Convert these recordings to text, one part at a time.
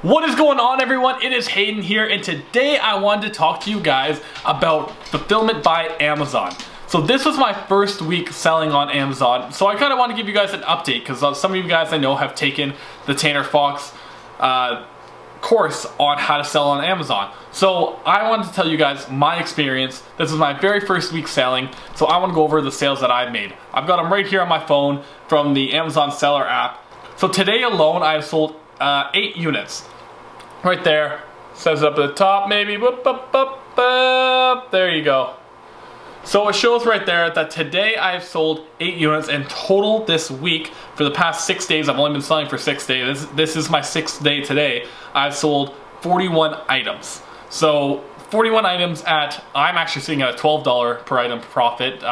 What is going on, everyone? It is Hayden here, and today I wanted to talk to you guys about fulfillment by Amazon. So this was my first week selling on Amazon, so I kind of want to give you guys an update because some of you guys I know have taken the Tanner Fox course on how to sell on Amazon. So I wanted to tell you guys my experience. This is my very first week selling, so I want to go over the sales that I've made. I've got them right here on my phone from the Amazon seller app. So today alone I've sold 8 units. Right there, says it up at the top maybe, boop, boop, boop, boop. There you go. So it shows right there that today I've sold 8 units in total this week. For the past 6 days, I've only been selling for 6 days. This is my 6th day today. I've sold 41 items. So 41 items at, I'm actually sitting at a $12 per item profit.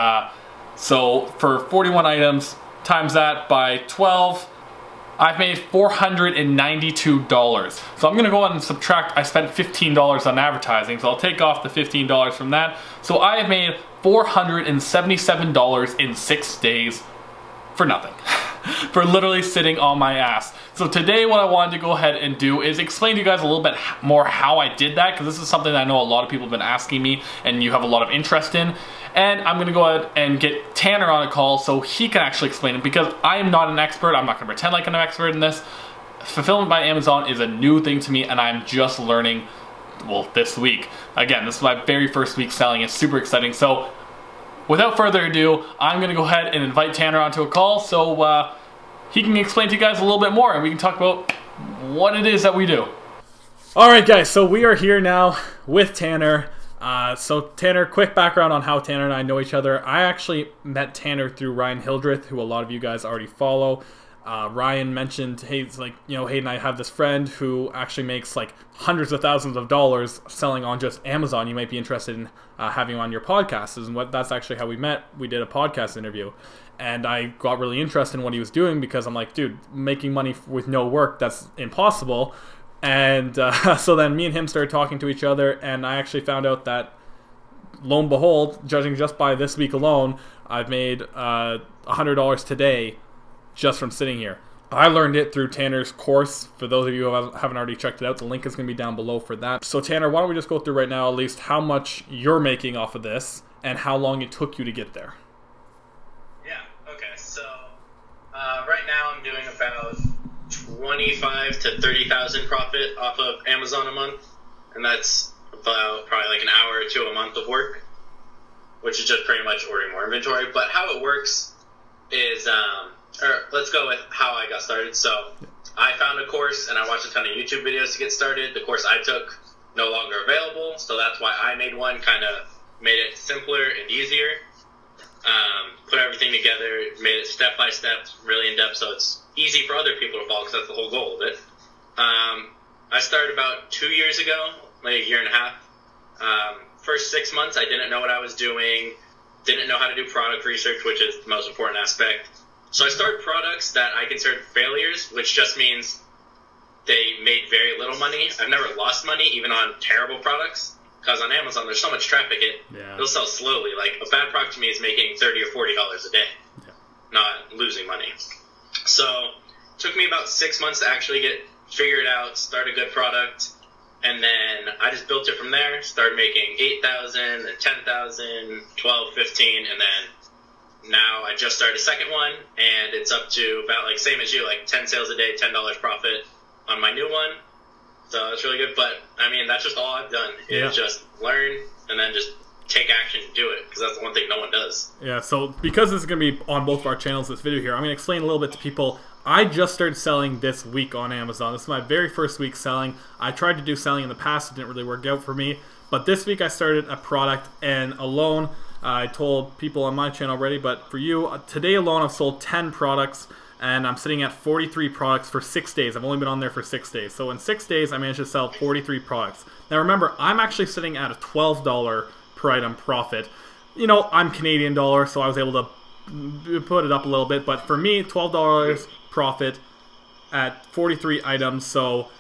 So for 41 items, times that by 12, I've made $492. So I'm gonna go ahead and subtract, I spent $15 on advertising, so I'll take off the $15 from that. So I have made $477 in 6 days for nothing. For literally sitting on my ass. So today what I wanted to go ahead and do is explain to you guys a little bit more how I did that, because this is something that I know a lot of people have been asking me and you have a lot of interest in. And I'm gonna go ahead and get Tanner on a call so he can actually explain it, because I am not an expert. I'm not gonna pretend like I'm an expert in this. Fulfillment by Amazon is a new thing to me, and I'm just learning, well, this week. Again, this is my very first week selling. It's super exciting. So without further ado, I'm gonna go ahead and invite Tanner onto a call so he can explain to you guys a little bit more and we can talk about what it is that we do. Alright guys, so we are here now with Tanner. So Tanner, quick background on how Tanner and I know each other. I actually met Tanner through Ryan Hildreth, who a lot of you guys already follow. Ryan mentioned, hey, it's like, you know, Hayden and I have this friend who actually makes like hundreds of thousands of dollars selling on just Amazon. You might be interested in having him on your podcast. And that's actually how we met. We did a podcast interview. And I got really interested in what he was doing because I'm like, dude, making money with no work, that's impossible. And so then me and him started talking to each other, and I actually found out that, lo and behold, judging just by this week alone, I've made $100 today just from sitting here. I learned it through Tanner's course. For those of you who haven't already checked it out, the link is going to be down below for that. So Tanner, why don't we just go through right now at least how much you're making off of this and how long it took you to get there. Right now I'm doing about 25 to 30,000 profit off of Amazon a month, and that's about probably like an hour or two a month of work, which is just pretty much ordering more inventory. But how it works is, or let's go with how I got started. So I found a course and I watched a ton of YouTube videos to get started. The course I took no longer available, so that's why I made one, kind of made it simpler and easier. Put everything together, made it step by step, really in depth, so it's easy for other people to follow, because that's the whole goal of it. I started about 2 years ago, like a year and a half. First 6 months, I didn't know what I was doing, didn't know how to do product research, which is the most important aspect. So I started products that I considered failures, which just means they made very little money. I've never lost money, even on terrible products. Because on Amazon, there's so much traffic, it'll sell slowly. Like, a bad product to me is making $30 or $40 a day, not losing money. So it took me about 6 months to actually get figured out, start a good product, and then I just built it from there, started making 8,000, then 10,000, 12, 15, and then now I just started a second one, and it's up to about, like, same as you, like 10 sales a day, $10 profit on my new one. So that's really good, but I mean, that's just all I've done is just learn and then just take action and do it, because that's the one thing no one does. Yeah, so because this is going to be on both of our channels, this video here, I'm going to explain a little bit to people. I just started selling this week on Amazon. This is my very first week selling. I tried to do selling in the past, it didn't really work out for me, but this week I started a product, and alone, I told people on my channel already, but for you, today alone I've sold 10 products. And I'm sitting at 43 products for 6 days. I've only been on there for 6 days. So in 6 days, I managed to sell 43 products. Now remember, I'm actually sitting at a $12 per item profit. You know, I'm Canadian dollar, so I was able to put it up a little bit. But for me, $12 profit at 43 items. So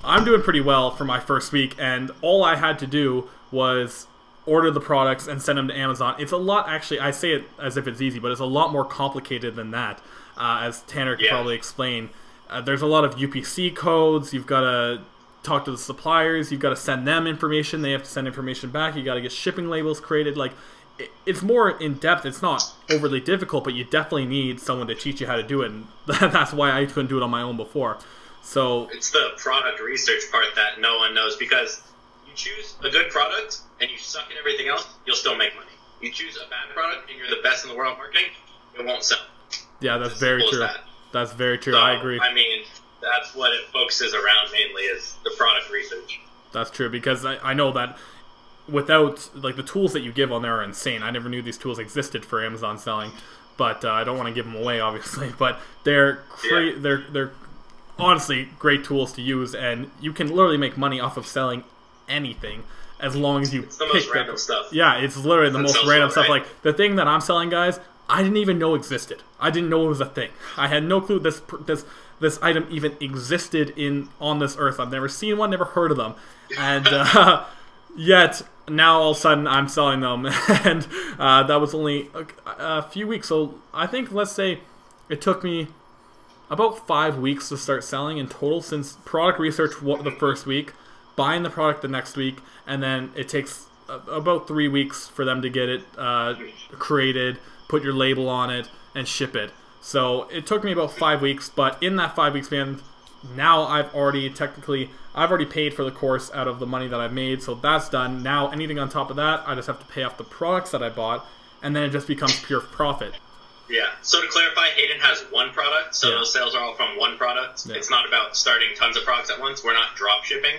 I'm doing pretty well for my first week. And all I had to do was order the products and send them to Amazon. It's a lot, actually, I say it as if it's easy, but it's a lot more complicated than that. As Tanner could probably explain. There's a lot of UPC codes. You've got to talk to the suppliers. You've got to send them information. They have to send information back. You got to get shipping labels created. Like, it's more in depth. It's not overly difficult, but you definitely need someone to teach you how to do it. And that's why I couldn't do it on my own before. So it's the product research part that no one knows, because you choose a good product and you suck at everything else, you'll still make money. You choose a bad product and you're the best in the world at marketing, it won't sell. Yeah, that's very true. That's very true. So, I agree. I mean, that's what it focuses around mainly, is the product research. That's true, because I know that without, like, the tools that you give on there are insane. I never knew these tools existed for Amazon selling, but I don't want to give them away, obviously. But they're honestly great tools to use, and you can literally make money off of selling anything as long as you it's the most random stuff. Yeah, it's literally the most random stuff. Right? Like, the thing that I'm selling, guys, I didn't even know existed. I didn't know it was a thing. I had no clue this item even existed on this earth. I've never seen one, never heard of them, and yet now all of a sudden I'm selling them, and that was only a few weeks. So I think, let's say, it took me about 5 weeks to start selling in total, since product research the first week, buying the product the next week, and then it takes about 3 weeks for them to get it created, put your label on it, and ship it. So it took me about 5 weeks, but in that 5 weeks span, now I've already paid for the course out of the money that I've made, so that's done. Now anything on top of that, I just have to pay off the products that I bought, and then it just becomes pure profit. Yeah, so to clarify, Hayden has one product, so those sales are all from one product. Yeah. It's not about starting tons of products at once. We're not drop shipping.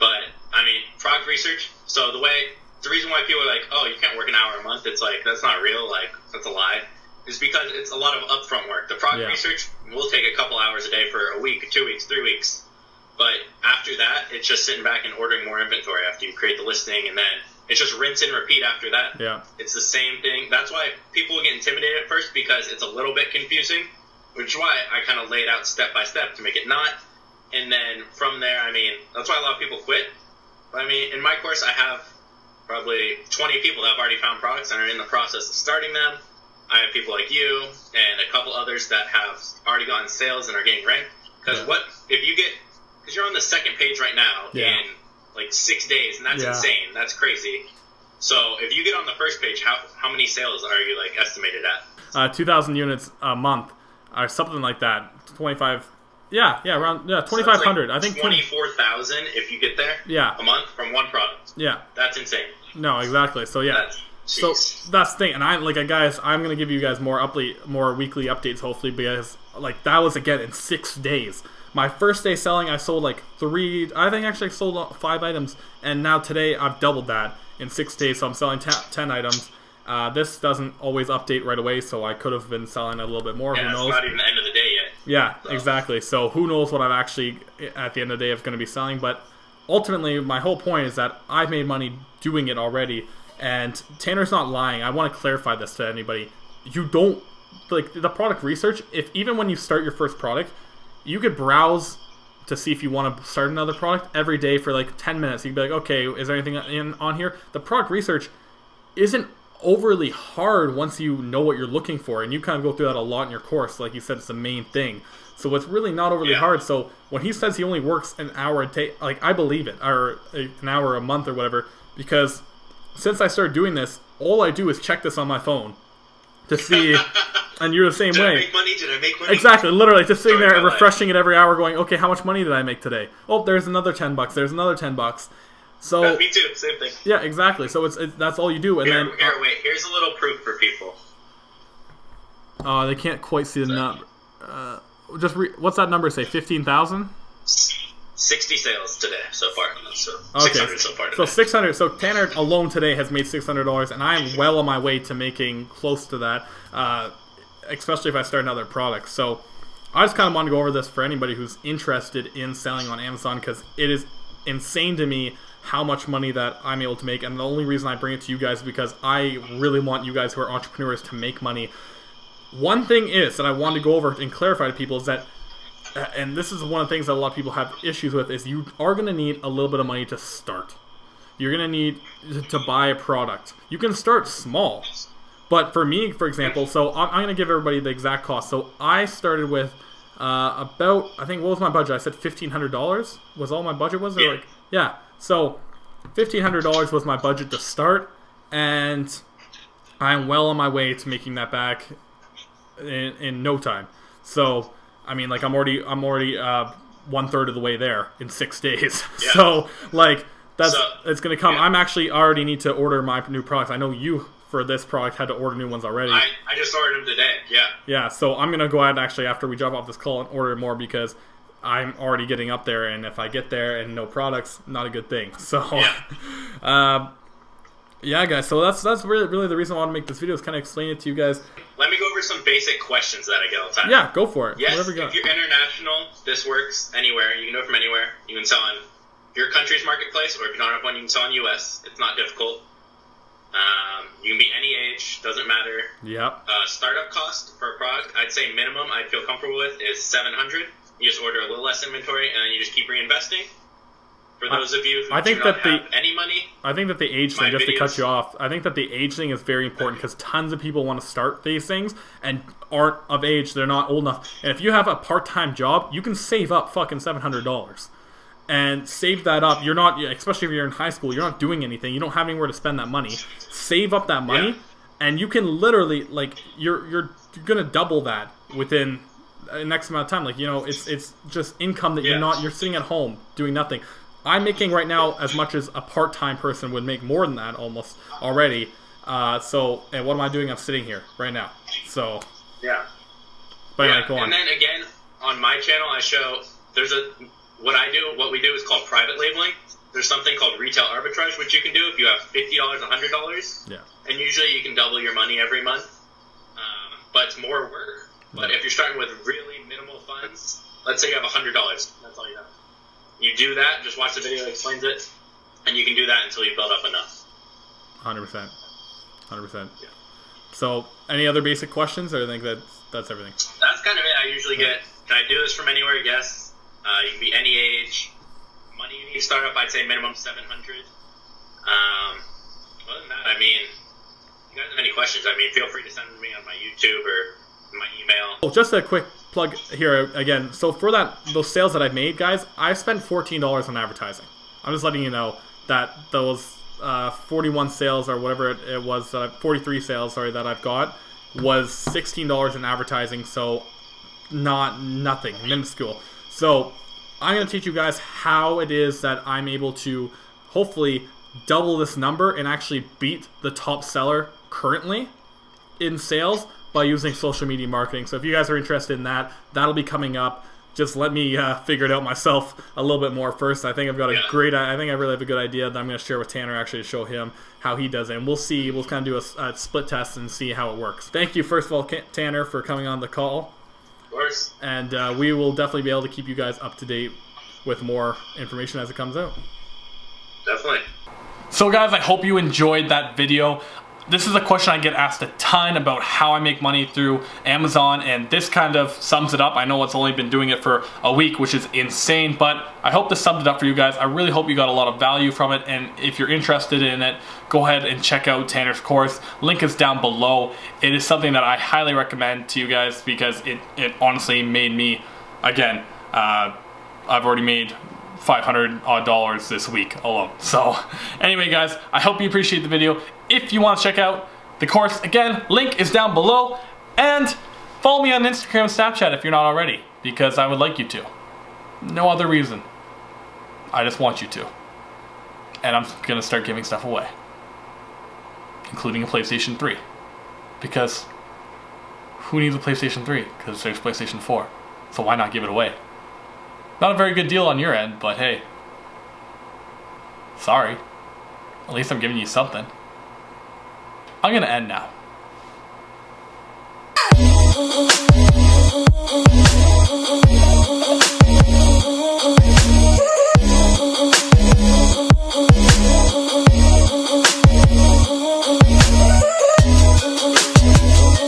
But, I mean, product research, so the reason why people are like, oh, you can't work an hour a month, it's like, that's not real, like, that's a lie, is because it's a lot of upfront work. The product research will take a couple hours a day for a week, 2 weeks, 3 weeks. But after that, it's just sitting back and ordering more inventory after you create the listing, and then it's just rinse and repeat after that. Yeah. It's the same thing. That's why people get intimidated at first, because it's a little bit confusing, which is why I kind of laid out step by step to make it not. And then from there, I mean, that's why a lot of people quit. But I mean, in my course, I have probably 20 people that have already found products and are in the process of starting them. I have people like you and a couple others that have already gotten sales and are getting ranked. Because because you're on the second page right now in like 6 days, and that's insane. That's crazy. So if you get on the first page, how many sales are you, like, estimated at? 2,000 units a month, or something like that. 25. Around 2,500. Like, I think 24,000 if you get there. Yeah. A month from one product. Yeah. That's insane. No, exactly. So so that's the thing, and guys, I'm gonna give you guys more weekly updates, hopefully, because that was, again, in 6 days. My first day selling, I sold like 3. I think actually I sold 5 items, and now today I've doubled that in 6 days. So I'm selling 10 items. This doesn't always update right away, so I could have been selling a little bit more. Yeah, who knows? It's not even the end of the day yet. Yeah, so. Exactly. So who knows what I'm actually at the end of the day is going to be selling? But ultimately, my whole point is that I've made money doing it already, and Tanner's not lying. I want to clarify this to anybody. You don't the product research. Even when you start your first product, you could browse to see if you want to start another product every day for like 10 minutes. You'd be like, okay, is there anything on here? The product research isn't overly hard once you know what you're looking for, and you kind of go through that a lot in your course. Like you said, it's the main thing. So it's really not overly hard. So when he says he only works an hour a day, like, I believe it, or an hour a month or whatever, because since I started doing this, all I do is check this on my phone to see, and you're the same way. Did I make money? Did I make money? Exactly, literally, just sitting there refreshing it every hour going, okay, how much money did I make today? Oh, there's another $10, there's another $10. So me too, same thing. Yeah, exactly. So that's all you do, and then wait. Here's a little proof for people. They can't quite see the number. What's that number say? 15,000. 60 sales today so far. So okay. 600 so far today. So 600. So Tanner alone today has made $600, and I am well on my way to making close to that. Especially if I start another product. So I just kind of want to go over this for anybody who's interested in selling on Amazon, because it is insane to me how much money that I'm able to make, and the only reason I bring it to you guys is because I really want you guys who are entrepreneurs to make money. One thing is that I want to go over and clarify to people is that, and this is one of the things that a lot of people have issues with, is you are going to need a little bit of money to start. You're going to need to buy a product. You can start small, but for me, for example, so I'm going to give everybody the exact cost. So I started with about, I think, what was my budget? I said $1,500 was all my budget was? Or like, yeah. So $1,500 was my budget to start, and I'm well on my way to making that back in no time. So I mean, like, I'm already 1/3 of the way there in 6 days. Yeah. So like it's gonna come. I'm actually already need to order my new products. I know you for this product had to order new ones already. I just ordered them today. Yeah. Yeah. So I'm gonna go ahead actually after we jump off this call and order more, because I'm already getting up there, and if I get there and no products, not a good thing. So, yeah, guys. So that's really the reason I want to make this video, is kind of explain it to you guys. Let me go over some basic questions that I get all the time. Yeah, go for it. Yes, whatever you got. If you're international, this works anywhere. You can do it from anywhere. You can sell on your country's marketplace, or if you don't have one, you can sell on US. It's not difficult. You can be any age, doesn't matter. Yep. Startup cost for a product, I'd say minimum I'd feel comfortable with is $700. You just order a little less inventory, and then you just keep reinvesting. For those of you who do not have any money, I think that the age thing, just to cut you off, I think that the age thing is very important, because tons of people want to start these things and aren't of age, they're not old enough. And if you have a part-time job, you can save up fucking $700 and save that up. You're not, especially if you're in high school, you're not doing anything, you don't have anywhere to spend that money. Save up that money, and you can literally, like, you're gonna double that within next amount of time. Like, you know, it's just income that you're sitting at home doing nothing. I'm making right now as much as a part-time person would make, more than that almost already. So, and what am I doing? I'm sitting here right now. So but anyway, go on. And then again, on my channel, I show what we do is called private labeling. There's something called retail arbitrage, which you can do if you have $50, $100. Yeah. And usually you can double your money every month. But it's more work. But if you're starting with really minimal funds, let's say you have $100, that's all you have. You do that, just watch the video that explains it, and you can do that until you build up enough. 100%. 100%. Yeah. So, any other basic questions, or I think that's everything? That's kind of it. I usually get, can I do this from anywhere? Yes. You can be any age. Money you need to start up, I'd say minimum $700. Other than that, I mean, if you guys have any questions, I mean, feel free to send them to me on my YouTube or my email. Oh, just a quick plug here again. So for those sales that I've made, guys, I've spent $14 on advertising. I'm just letting you know that those 41 sales or whatever it was, 43 sales, sorry, that I've got was $16 in advertising. So nothing, minuscule. So I'm going to teach you guys how it is that I'm able to hopefully double this number and actually beat the top seller currently in sales by using social media marketing. So if you guys are interested in that, that'll be coming up. Just let me figure it out myself a little bit more first. I think I've got a I think I really have a good idea that I'm going to share with Tanner, actually, to show him how he does it. And we'll see, we'll kind of do a split test and see how it works. Thank you, first of all, Tanner, for coming on the call. Of course. And we will definitely be able to keep you guys up to date with more information as it comes out. Definitely. So guys, I hope you enjoyed that video. This is a question I get asked a ton about how I make money through Amazon, and this kind of sums it up. I know it's only been doing it for a week, which is insane, but I hope this summed it up for you guys. I really hope you got a lot of value from it, and if you're interested in it, go ahead and check out Tanner's course. Link is down below. It is something that I highly recommend to you guys, because it honestly made me, again, I've already made $500 odd this week alone. So anyway, guys, I hope you appreciate the video. If you want to check out the course, again, link is down below, and follow me on Instagram and Snapchat if you're not already, because I would like you to. No other reason. I just want you to. And I'm gonna start giving stuff away, including a PlayStation 3, because who needs a PlayStation 3? Because there's PlayStation 4, so why not give it away? Not a very good deal on your end, but hey, sorry. At least I'm giving you something. I'm gonna end now.